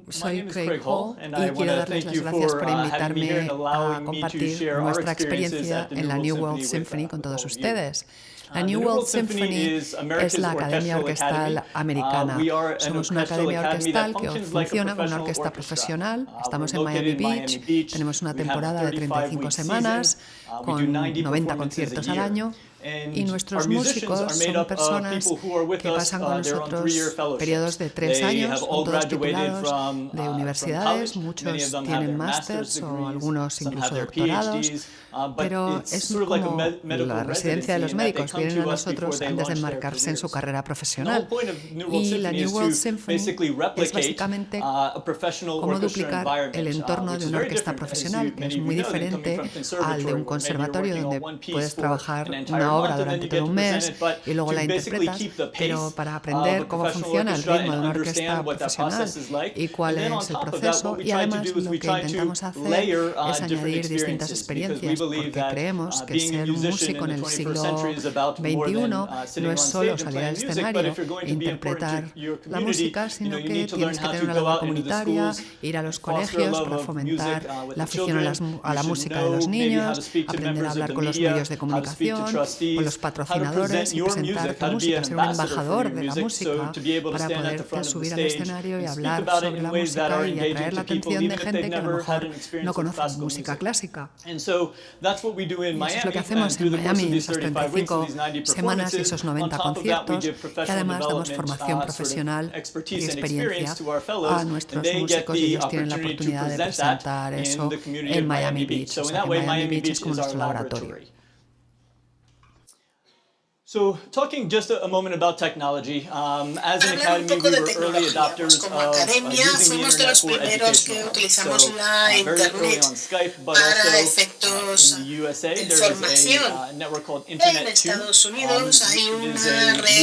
Soy Craig Hall y quiero darles las gracias por invitarme a compartir nuestra experiencia en la New World Symphony con todos ustedes. La New World Symphony es la Academia Orquestal Americana. Somos una academia orquestal que funciona como una orquesta profesional. Estamos en Miami Beach, tenemos una temporada de 35 semanas con 90 conciertos al año. Y nuestros músicos son personas que pasan con nosotros periodos de 3 años, son todos titulados de universidades, muchos tienen másters o algunos incluso doctorados, pero es como la residencia de los médicos, vienen a nosotros antes de embarcarse en su carrera profesional. Y la New World Symphony es básicamente cómo duplicar el entorno de una orquesta profesional, que es muy diferente al de un conservatorio donde puedes trabajar una obra durante todo un mes y luego la interpretas, pero para aprender cómo funciona el ritmo de una orquesta profesional y cuál es el proceso, y además lo que intentamos hacer es añadir distintas experiencias, porque creemos que ser un músico en el siglo XXI no es solo salir al escenario e interpretar la música, sino que tienes que tener una labor comunitaria, ir a los colegios para fomentar la afición a la música de los niños, aprender a hablar con los medios de comunicación, con los patrocinadores y presentar tu música, ser un embajador de la música para poderte subir al escenario y hablar sobre la música y atraer la atención de gente que a lo mejor no conoce música clásica. Y eso es lo que hacemos en Miami, esas 35 semanas y esos 90 conciertos, y además damos formación profesional y experiencia a nuestros músicos y ellos tienen la oportunidad de presentar eso en Miami Beach. O sea que Miami Beach es como nuestro laboratorio. So, talking just a moment about technology, as an academy, we were early adopters of using the internet for education. So, very early on Skype, but also in the USA, there's a network called Internet Tube. It is a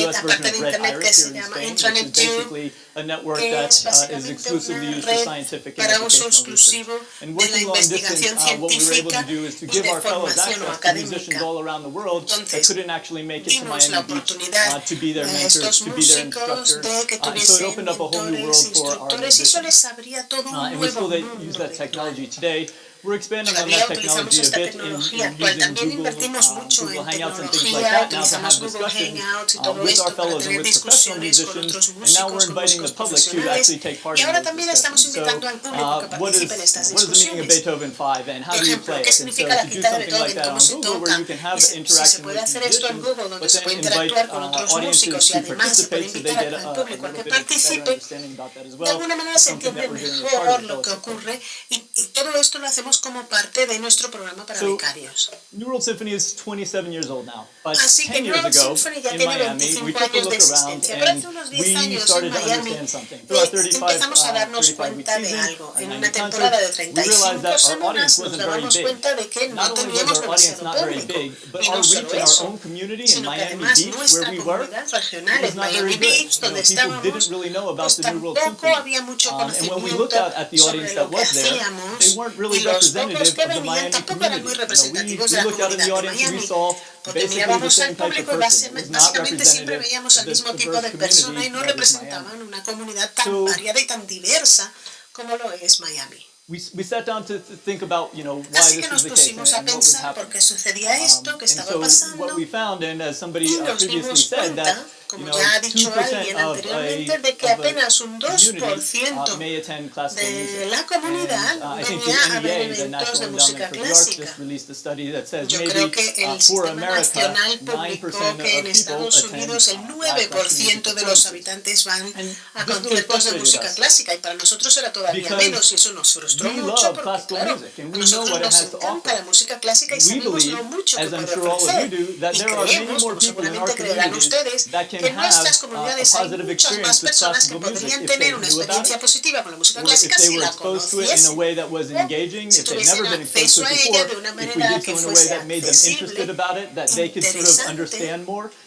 US version of Red Iris here in Spain, which is basically a network that is exclusively used for scientific and educational research. And working long distance, what we were able to do is to give our fellows access to musicians all around the world that couldn't actually make it to Miami Beach to be their mentors, to be their instructors. So it opened up a whole new world for our musicians. And we still use that technology today. We're expanding on that technology a bit in using Google Hangouts and things like that now to have discussions with our fellows and with professional musicians, and now we're inviting the public to actually take part in those discussions. So what is the meaning of Beethoven 5 and how do you play it? And so to do something like that on Google where you can have interaction with musicians, but then invite audiences to participate so they get a little bit of better understanding about that as well. It's something that we're doing as part of the fellowship. Como parte de nuestro programa para becarios. New World Symphony is 27 years old now, but Así que 10 New years World ago Symphony ya in tiene Miami, we 25 took a años de look around existencia, pero and hace unos 10 we años started en to Miami understand something. Through our 35 empezamos a darnos 35 week cuenta de season, algo. our En 90 una temporada de concerts, we realized 35 that our semanas audience nos wasn't very dábamos big. cuenta de que no Not only was teníamos our audience demasiado not very público, big, but y our no reach solo in our eso, own community in sino que Miami además Beach, where nuestra we were, comunidad regional was en not very Miami big. Beach, donde People estábamos, didn't really know about pues the New World tampoco Symphony. había mucho And when we looked conocimiento at the sobre audience lo that que was there, they hacíamos, weren't y really los pocos representative que of the venían Miami tampoco eran community. muy We representativos de la looked out in the comunidad de audience and we Miami. saw Porque basically the mirábamos same al type of público y person. It was not básicamente siempre representative veíamos al of mismo the tipo de diverse persona y no community that is Miami. representaban una comunidad tan variada y tan diversa como lo es Miami. We sat down to think about, why Así this que was nos the case pusimos a and what was pensar por happening. qué sucedía esto, qué And estaba so pasando, what we found, and as somebody y nos previously dimos said, cuenta, that como ya ha dicho 2% alguien of anteriormente, de que a apenas un community 2% may attend classical de music. la comunidad And I think venía a the ver NEA, the eventos de National música Endowment for the Arts, clásica. just released a study that says Yo maybe creo que el for sistema America, nacional 9% publicó que en of Estados people Unidos el attend live classical 9% de los performances. habitantes van And a this really conciertos de frustrated música us. clásica y para nosotros era todavía Because menos y eso nos frustró we mucho love porque classical claro, music and a we know nosotros what it nos has to encanta offer. la música clásica y We sabemos believe, lo mucho que as I'm puede sure all of you ofrecer do, that y there are many creemos, more como people in our seguramente creerán communities ustedes, that que can en nuestras have a comunidades hay positive muchas más experience with personas que classical music podrían if they tener una knew about experiencia it, positiva con la música or if clásica they si were la exposed to it in a conociesen, way that was engaging, si if they'd never tuviesen been exposed to acceso it a ella before, de una if we manera did so que in a way fuese that made them interested accesible, about it, that they could sort of interesante, understand more,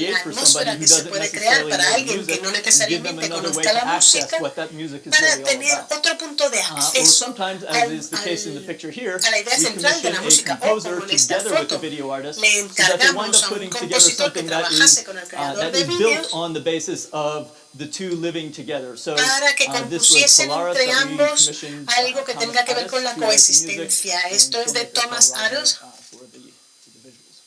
la create for somebody atmósfera who que se doesn't puede crear necessarily para know alguien que music no and give them necesariamente another way conozca to la access música, what that music is para really all tener about. otro punto de Or acceso sometimes, as is the case in the picture here, a la idea we central de commission la a música, o composer como en esta together with the foto, video artist le so that they wind encargamos up a un putting together compositor que something that trabajase is, con el creador that de is built vídeos on the basis of the two living together. So para que this was compusiesen Polaris entre that we ambos commissioned algo que Thomas tenga que ver con Addis la to write the music, coexistencia. and Esto es de filmmaker Paul Thomas Rodgers, Addis for the visuals.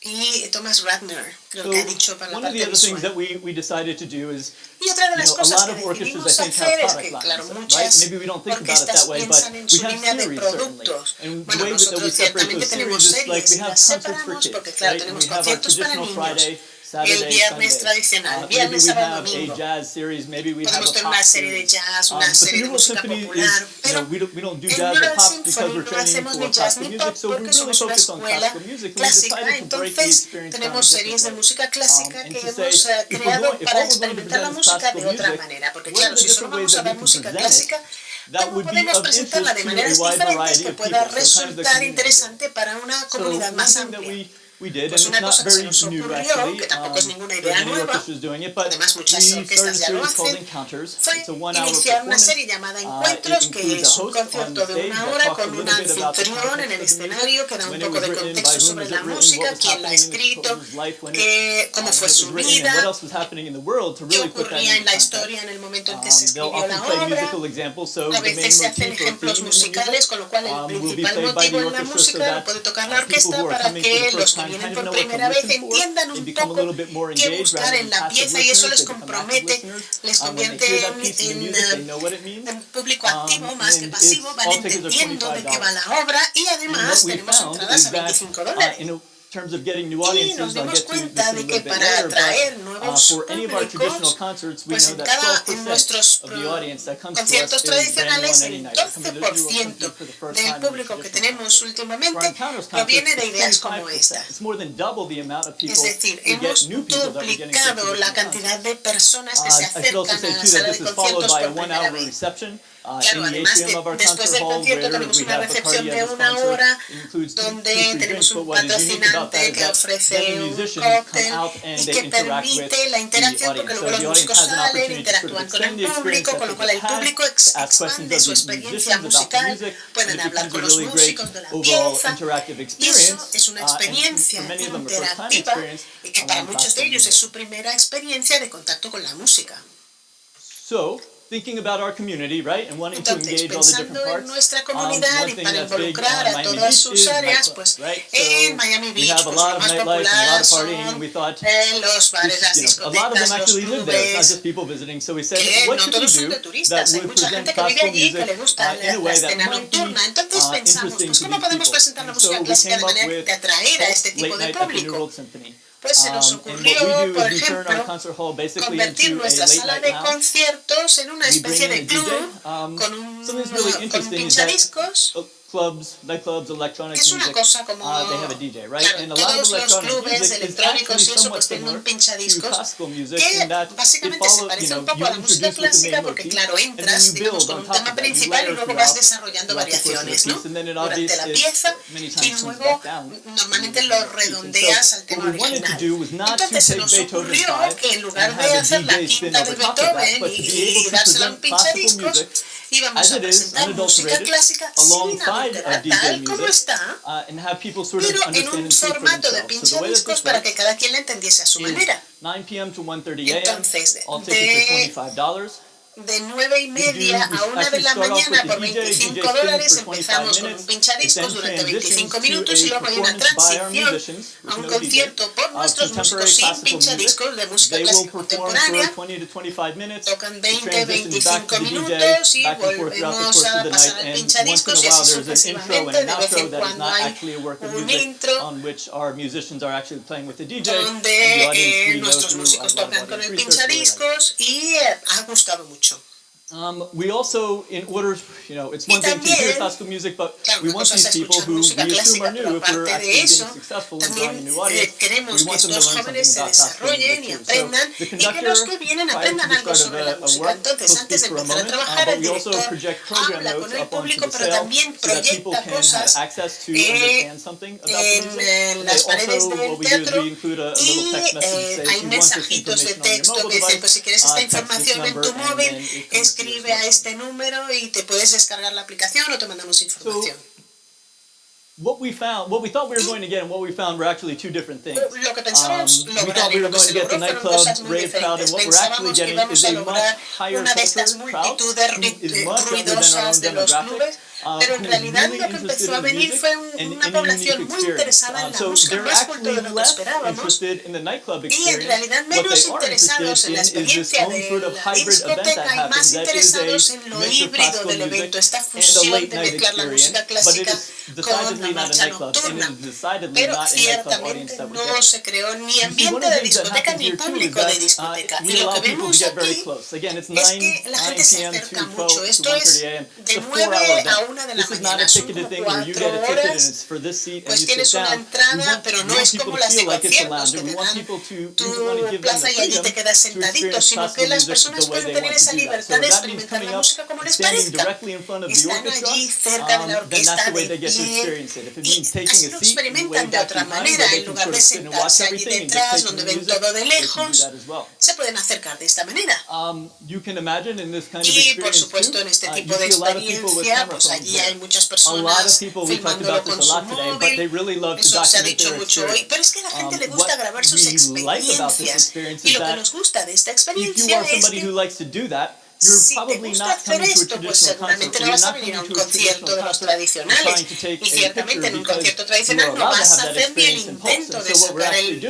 y Thomas Radner, creo que ha dicho para la One of parte the other things visual. that we decided to do is, Y otra de las a cosas lot que of orchestras I decidimos think hacer have es product que, claro, lines, right? muchas Maybe we don't think about it orquestas that way, but piensan en we su have línea de series certainly. productos. And the Bueno, way that we nosotros separate ciertamente those tenemos series is like series we y have las concerts for separamos kids, porque, claro, right? And tenemos we have our conciertos para traditional niños. Friday el viernes tradicional, viernes, sábado, domingo. Podemos tener una serie de jazz, una serie de música popular, pero en New World Symphony no hacemos ni jazz ni pop porque somos una escuela clásica, entonces tenemos series de música clásica que hemos creado para experimentar la música de otra manera, porque claro, si solo vamos a ver música clásica, ¿cómo podemos presentarla de maneras diferentes que pueda resultar interesante para una comunidad más amplia? Pues una cosa que se nos ocurrió, que tampoco es ninguna idea nueva, además muchas orquestas ya lo hacen, fue iniciar una serie llamada Encuentros, que es un concierto de 1 hora con un anfitrión en el escenario que da un poco de contexto sobre la música, quién la ha escrito, cómo fue su vida, qué ocurría en la historia en el momento en que se escribió la obra. A veces se hacen ejemplos musicales, con lo cual el principal motivo en la música lo puede tocar la orquesta para que los que vienen por primera vez entiendan un poco qué buscar en la pieza y eso les compromete, les convierte en público activo más que pasivo, van entendiendo de qué va la obra y además tenemos entradas a $25. Y nos dimos cuenta de que para atraer nuevos públicos, pues en nuestros conciertos tradicionales el 12% del público que tenemos últimamente proviene de ideas como esta. Es decir, hemos duplicado la cantidad de personas que se acercan a la sala de conciertos por primera vez. Claro, además después del concierto tenemos una recepción de 1 hora donde tenemos un patrocinante que ofrece un cóctel y que permite la interacción porque luego los músicos salen, interactúan con el público, con lo cual el público expande su experiencia musical, pueden hablar con los músicos de la pieza y eso es una experiencia interactiva y que para muchos de ellos es su primera experiencia de contacto con la música. Thinking about our community, right, and wanting to Entonces, engage all the different pensando en parts. nuestra comunidad One y thing para that's big involucrar a Miami todas Beach sus is áreas, nightlife, pues right? en Miami We Beach, have a pues lot lo of más nightlife and a lot popular of partying, and we son thought los bares, las a lot of them discotecas, los actually live there. It's not clubes, just people visiting. So we said, que what no could we todos son do de that turistas, hay would mucha present gente que vive classical allí que music le gusta in a la way that escena might be nocturna. Entonces pensamos, interesting pues to ¿cómo these podemos people? presentar la And música so we clásica came de up manera with de atraer a este tipo Late de Night at the New público? World Symphony. Pues se nos And what ocurrió, we do por is we turn our ejemplo, concert hall basically convertir into a nuestra late sala night de lounge. conciertos en una We especie bring in de a club DJ. con un Something that's really interesting is that pinchadiscos. nightclubs, electronic Es una music, cosa como, they have a DJ, right? claro, And a lot of todos los electronic clubes music is electrónicos actually y eso somewhat pues tienen similar un to pinchadiscos classical music que in that it básicamente se follows, parece un you poco a la música introduce with the clásica main porque motif, claro, and then entras you digamos build con on un top tema of that. You principal y layer luego vas throughout desarrollando the course of the variaciones, ¿no? piece, and then it Durante la obviously pieza many y times comes luego back down. normalmente lo redondeas al tema What we wanted to original. do was not to Entonces se take nos Beethoven's ocurrió five que en lugar and de have a hacer la DJ spin quinta de over top of that, Beethoven but to be able y to dársela a un present classical pinchadiscos, music íbamos as a it is, presentar música unadulterated, clásica sin alongside adulterar, of DJ tal como music, está, and have people sort of pero en understand un and see for formato de themselves. So the way that pinchadiscos this para que works cada quien la entendiese a su is manera. 9 p.m. to 1:30 a.m. Entonces, All tickets are $25. de 9:30 a 1 de la mañana por $25 empezamos con un pinchadiscos durante 25 minutos y luego hay una transición a un concierto por nuestros músicos sin pinchadiscos de música clásica contemporánea. Tocan 20-25 minutos y volvemos a pasar al pinchadiscos y así sucesivamente. De vez en cuando hay un intro donde nuestros músicos tocan con el pinchadiscos y ha gustado mucho. We also, in order, it's one thing to hear classical music, but we want these people who we assume are new, if we're actually being successful in drawing a new audience, we want them to learn something about classical music too. So the conductor, prior to the start of a work, will speak for a moment, but we also project program notes up onto the cell so that people can have access to understand something about the music. Also, what we do is we include a little text message that says, if you want this information on your mobile device, text this number, and then it comes. Escribe a este número y te puedes descargar la aplicación o te mandamos información. What we thought we were going to get and what we found were actually two different things. Lo que pensábamos We lograr thought y we were lo que going se to get the logró fueron cosas nightclub, muy rave crowd, and diferentes. what we're actually Pensábamos que getting íbamos is a a much lograr higher una de estas culture crowd multitudes who is much younger than our own ruidosas de los demographic. clubes pero en realidad lo que empezó a venir fue una población muy interesada en la música, más culto de lo que esperábamos, y en realidad menos interesados en la experiencia de la discoteca y más interesados en lo híbrido del evento, esta fusión de mezclar la música clásica con la marcha nocturna. Pero ciertamente no se creó ni ambiente de discoteca ni público de discoteca. Y lo que vemos aquí es que la gente se acerca mucho. Esto es de 9 a 1 de la mañana, son como 4 horas, pues tienes una entrada, pero no es como las de conciertos que te dan tu plaza y allí te quedas sentadito, sino que las personas pueden tener esa libertad de experimentar la música como les parezca. Están allí cerca de la orquesta de pie y así lo experimentan de otra manera. En lugar de sentarse allí detrás donde ven todo de lejos, se pueden acercar de esta manera. Y por supuesto en este tipo de experiencia, pues allí hay muchas personas filmándolo con su móvil. Eso se ha dicho mucho hoy, pero es que a la gente le gusta grabar sus experiencias, y lo que nos gusta de esta experiencia es que si te gusta hacer esto, pues seguramente no vas a venir a un concierto de los tradicionales. Y ciertamente en un concierto tradicional no vas a hacer ni el intento de sacar el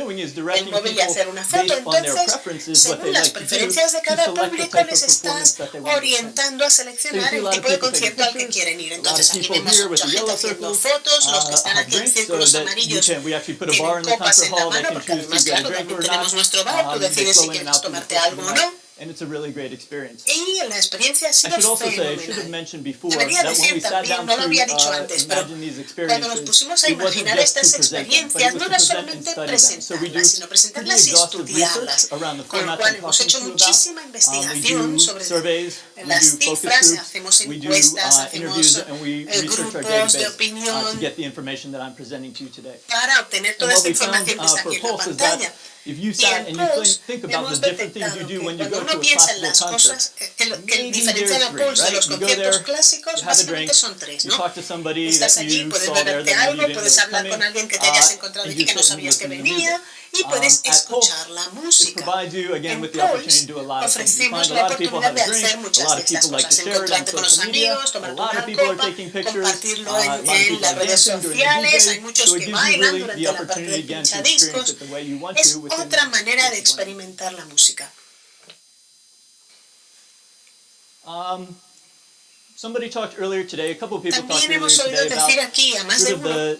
móvil y hacer una foto. Entonces, según las preferencias de cada público, les estás orientando a seleccionar el tipo de concierto al que quieren ir. Entonces aquí vemos a mucha gente haciendo fotos, los que están aquí en círculos amarillos tienen copas en la mano, porque además, claro, también tenemos nuestro bar, tú decides si quieres tomarte algo o no. And it's a really great experience. Y la experiencia ha sido fenomenal. Debería decir también, no lo había dicho antes, pero cuando nos pusimos a imaginar estas experiencias, no era solamente presentarlas, sino presentarlas y estudiarlas, con lo cual hemos hecho muchísima investigación sobre las cifras, hacemos encuestas, hacemos grupos de opinión para obtener toda esta información que está aquí en la pantalla. If you sat and you think about the different things you do when you go to a classical concert, que diferencian a Pulse de los conciertos clásicos básicamente son tres, ¿no? Estás allí, puedes beberte algo, puedes hablar con alguien que te hayas encontrado allí que no sabías que venía, y puedes escuchar la música. En Pulse ofrecemos la oportunidad de hacer muchas de estas cosas, encontrarte con los amigos, tomarte una copa, compartirlo en las redes sociales. Hay muchos que bailan durante la parte del pinchadiscos. Es otra manera de experimentar la música. Somebody talked earlier today, a couple of people talked También earlier hemos oído today decir about aquí a más de uno.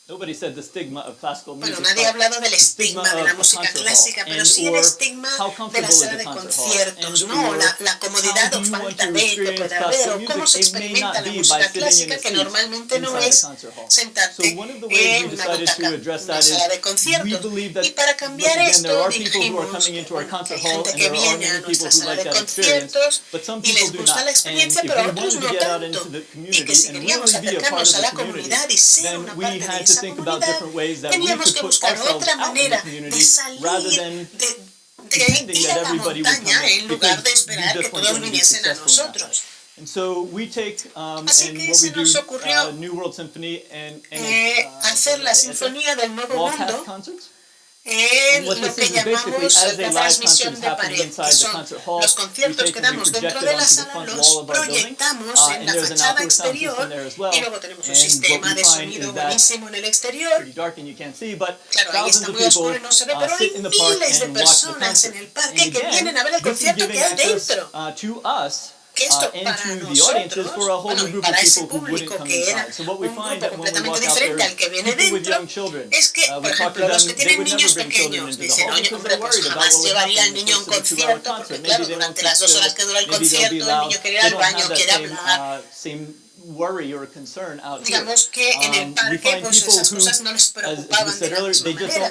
Nobody said the stigma of classical music. Bueno, nadie ha hablado del estigma de la música clásica, pero sí el estigma de la sala de conciertos, ¿no? La comodidad o falta de que puede haber, o cómo se experimenta la música clásica, que normalmente no es sentarte en una butaca, una sala de conciertos. Y para cambiar esto, dijimos, hay gente que viene a nuestra sala de conciertos y les gusta la experiencia, pero a otros no tanto. Y que si queríamos acercarnos a la comunidad y ser una parte de esa comunidad, teníamos que buscar otra manera de salir, de ir a la montaña en lugar de esperar que todos viniesen a nosotros. Así que se nos ocurrió hacer la Sinfonía del Nuevo Mundo en lo que llamamos la transmisión de pared, que son los conciertos que damos dentro de la sala, los proyectamos en la fachada exterior y luego tenemos un sistema de sonido buenísimo en el exterior. Claro, ahí está muy oscuro y no se ve, pero hay miles de personas en el parque que vienen a ver el concierto que hay dentro. Que esto para nosotros, bueno, para ese público que era un grupo completamente diferente al que viene dentro, es que, por ejemplo, los que tienen niños pequeños dicen, oye, hombre, pues jamás llevaría al niño a un concierto, porque claro, durante las 2 horas que dura el concierto, el niño quiere ir al baño, quiere hablar. Digamos que en el parque pues esas cosas no les preocupaban de la misma manera.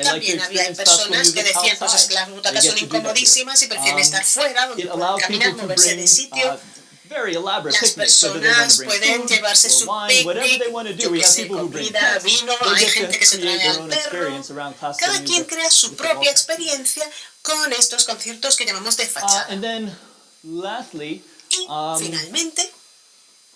También había personas que decían pues es que las butacas son incomodísimas y prefieren estar fuera donde pueden caminar, moverse de sitio. Las personas pueden llevarse su picnic, yo que sé, comida, vino, hay gente que se trae al perro. Cada quien crea su propia experiencia con estos conciertos que llamamos de fachada. Y finalmente,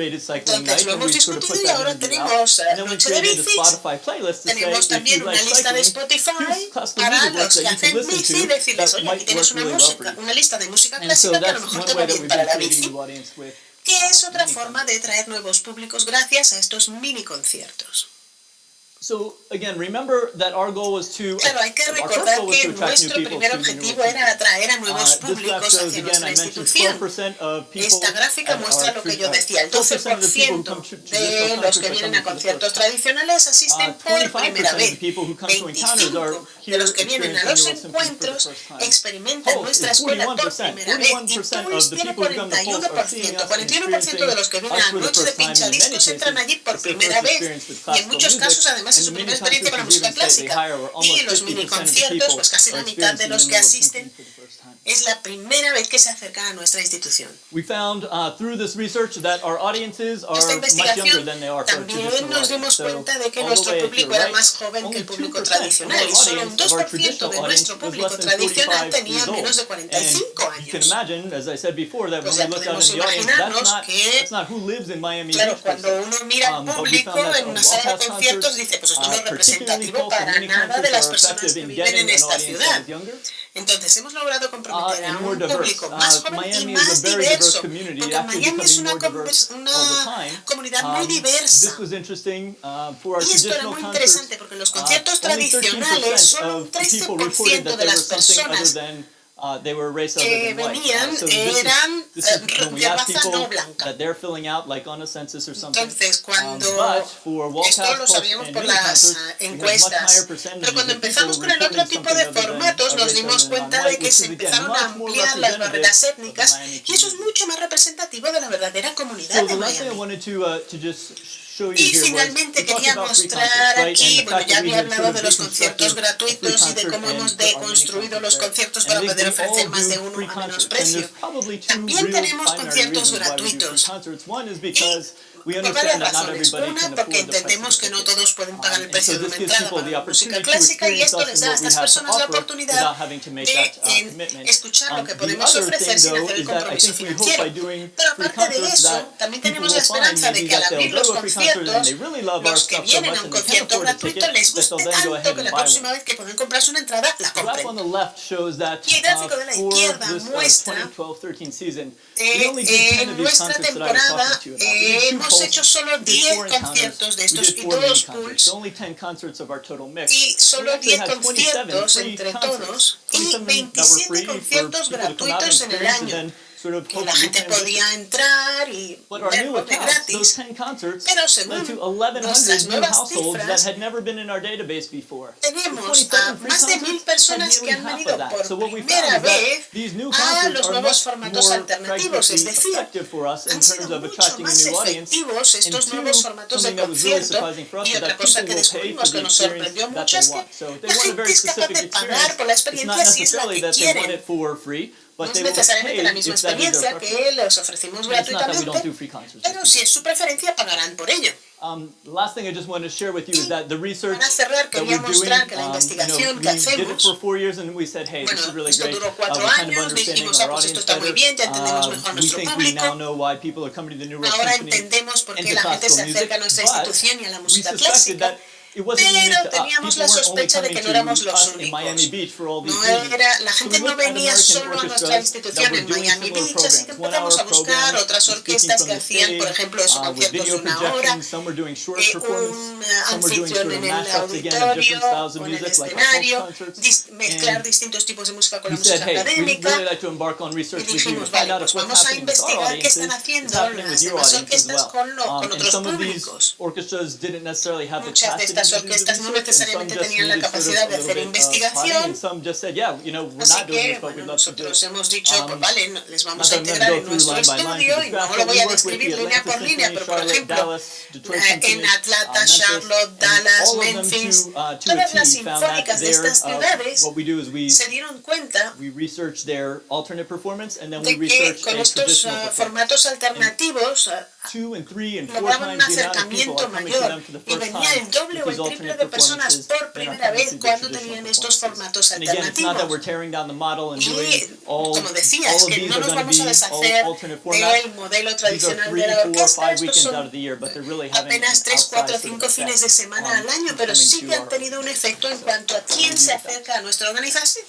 created Cycling Night, Entonces lo and hemos we sort of discutido put y that ahora in the app. tenemos And then we Noche de created a Bicis, Spotify playlist to say, tenemos if you también like una lista de cycling, Spotify here's classical para music los that que you can hacen listen bici y to decirles, that oye, aquí might tienes work una really well for música, you. una lista de música And so clásica que a lo that's mejor one te way va that bien we've para been la creating bici, new audience with que es otra mini forma de traer nuevos públicos gracias a estos mini conciertos. So again, remember that our goal was to Claro, hay que our first recordar goal was que to attract new nuestro people primer to the New objetivo World era atraer a nuevos This graph públicos shows, hacia again, nuestra I mentioned institución. 12% of people Esta gráfica muestra lo que yo decía, el 12% de los que vienen a conciertos tradicionales asisten por primera vez, 25% de los que vienen a los encuentros experimentan nuestra escuela por primera vez, y Tunis tiene 41% de los que vienen a la noche de pinchadiscos entran allí por primera vez, y en muchos casos además además es su primera experiencia con la música clásica. Y los mini conciertos, pues casi la mitad de los que asisten es la primera vez que se acercan a nuestra institución. We found through this research that our audiences are Esta much younger investigación than they are for también traditional nos dimos audience. cuenta de que all the nuestro way, if público you're era right, más joven que only el público 2% of tradicional. our Solo un audience, of our 2% traditional de audience, nuestro was público less than tradicional 45 tenía years old. menos de 45 And you can años. imagine, as I said before, that when Pues we ya looked out podemos in the audience, imaginarnos que, that's not who lives in Miami claro, Beach. per se. cuando uno mira al But we público found that en una sala de Wildcats conciertos concerts, dice, pues esto no es particularly representativo close to para mini nada de concerts, las are personas effective que in viven getting en an esta audience that ciudad. is younger. Entonces hemos logrado comprometer a And un more diverse. público más joven y Miami is a más very diverse diverso, community, porque actually Miami es becoming more diverse all the time. comunidad muy diversa. This was interesting for our Y esto era traditional muy concerts. interesante porque en los conciertos Only 13% tradicionales solo un of people reported 13% that de they were las something other personas than they were a race other que than white. venían So eran this is when we de ask raza people no blanca. that they're filling out like on a census or something. Entonces, cuando But for esto Wildcats lo Pulse sabíamos and por mini las concerts, we have much encuestas, higher percentages pero cuando of people empezamos con el otro reporting tipo de something other than formatos a nos race dimos other than cuenta de non-white, que which se is again empezaron a much more ampliar las barreras representative of the étnicas Miami y eso es community. mucho más representativo de la verdadera comunidad So de the last thing I Miami. wanted to just show you Y here was finalmente we talked quería about free mostrar concerts, right? aquí, And the bueno, fact ya that we había had hablado sort de of los conciertos deconstructed a free gratuitos y de concert cómo and hemos put our mini deconstruido concerts los there. conciertos And para I think poder we ofrecer all más de do uno free a menos concerts, and precio. there's probably two También real tenemos primary conciertos reasons why we do free gratuitos. concerts. One is because we Por varias understand that not razones. everybody Una, can porque afford the price of entendemos a que no ticket. todos pueden pagar el And precio so de this una gives entrada people para the la música opportunity to clásica y experience esto us les and da a what we estas have to personas la offer oportunidad without having to make that de commitment. escuchar lo que The podemos other ofrecer thing, sin though, hacer el is that I compromiso think we hope by financiero. doing Pero free aparte de concerts eso, that también people tenemos will la find esperanza de maybe que al that they'll abrir go los to a free concert and conciertos, they really love our los que stuff so vienen a much un and they can't concierto afford a gratuito ticket les that they'll guste then go tanto ahead que and la buy próxima one. vez que pueden comprarse una entrada, la The graph on compren. the left shows that Y el gráfico de la for izquierda this muestra 2012-13 season, we only did 10 en of these nuestra concerts that I was temporada talking to you about. We did two hemos pulse, hecho solo we did 10 4 encounters, conciertos de we estos did y 4 mini todos concerts, pools so only 10 concerts of our total mix. y We solo actually 10 had 27 conciertos free entre concerts, todos y 27 that were 27 free for conciertos people to come out and gratuitos en el experience and año. then sort of Que la hopefully gente transition. podía entrar y But our new verlo de accounts, those gratis, 10 concerts, pero led según to nuestras 1,100 new nuevas households that cifras, had never been in our database before. The tenemos 27 a free más de concerts 1000 had personas que nearly han half venido of that. por So what we found primera is that vez these new a concerts los are nuevos much formatos more alternativos, es practically decir, effective for us in han terms sido of mucho attracting a más new audience. efectivos And estos two, nuevos formatos de something that was really concierto. surprising for us Y is otra that cosa people que will pay for descubrimos the que nos experience sorprendió that mucho they es que want. So they la want a gente very es capaz specific de pagar experience. por la It's not experiencia si es la necessarily que that they want quieren. it for free, No but es they will necesariamente pay la misma if that is their experiencia preference. que les ofrecimos And it's not that we don't gratuitamente, do free concerts. pero si es su preferencia pagarán por ello. The last thing I just wanted to share with you is that the research Para cerrar, that quería we're doing, mostrar que la investigación que we did it hacemos, for 4 years and we said, hey, this is bueno, really esto great. duró 4 We're kind of años, understanding dijimos, our pues esto audience está muy better. bien, ya entendemos mejor We nuestro think we now público. know why people are coming to the New World Ahora Symphony entendemos por and qué to la gente classical se music, acerca a nuestra but institución y a la we música suspected clásica. that it wasn't unique Pero to us. teníamos People la weren't only sospecha de coming que no éramos to los us in Miami únicos. Beach for all these No reasons. era, la So gente we no looked at venía American solo a nuestra orchestras institución that were en doing Miami similar Beach, así que programs, 1 empezamos hour a buscar programs, otras speaking orquestas from que the hacían, por stage, ejemplo, esos with conciertos de video 1 hora, projections. Some were doing short performance. un Some were doing anfitrión sort of en el mashups again of different auditorio styles of o en el music, like our folk escenario, concerts. mezclar And distintos tipos de música con we la said, música hey, we'd really académica. like to embark on Y research with you to dijimos, find vale, out pues if what's vamos a happening with our investigar qué audiences están is haciendo happening las with your demás audience as orquestas well. con And otros some of these públicos. orchestras didn't necessarily have the Muchas de capacity estas to do the orquestas no research, and some necesariamente just tenían la needed sort of capacidad a de little hacer bit of plotting, investigación. and some just said, yeah, we're Así not doing que, this, but we'd bueno, love to do nosotros it. hemos dicho, pues vale, les Not vamos a that I'm going to integrar go en through nuestro line by line estudio through y this graph, no lo but voy we a work with the describir línea Atlanta por línea, Symphony, pero por Charlotte, ejemplo, Dallas, Detroit en Symphony, Atlanta, Memphis, Charlotte, and Dallas, all of them Memphis, to a todas las T found that sinfónicas de their, estas ciudades what we do is se dieron cuenta we research their alternate performance and then we de que research con a estos traditional performance. formatos alternativos 2 and 3 and 4 lograban un times the amount of people acercamiento are coming to mayor them for the y first venía el time doble with o these el triple alternate de personas performances por than are primera coming vez to the cuando traditional tenían estos performances. formatos And again, it's not that we're alternativos. tearing down the model and doing Y all como decías, of que these no are nos going to vamos a be deshacer all alternate formats. del modelo These are tradicional 3, de la 4, orquesta. 5 Estos weekends son out of the year, but they're really having an apenas 3, 4, outsized 5 fines de semana al año, pero sí que han tenido un efecto en cuanto a quién se acerca a nuestra organización.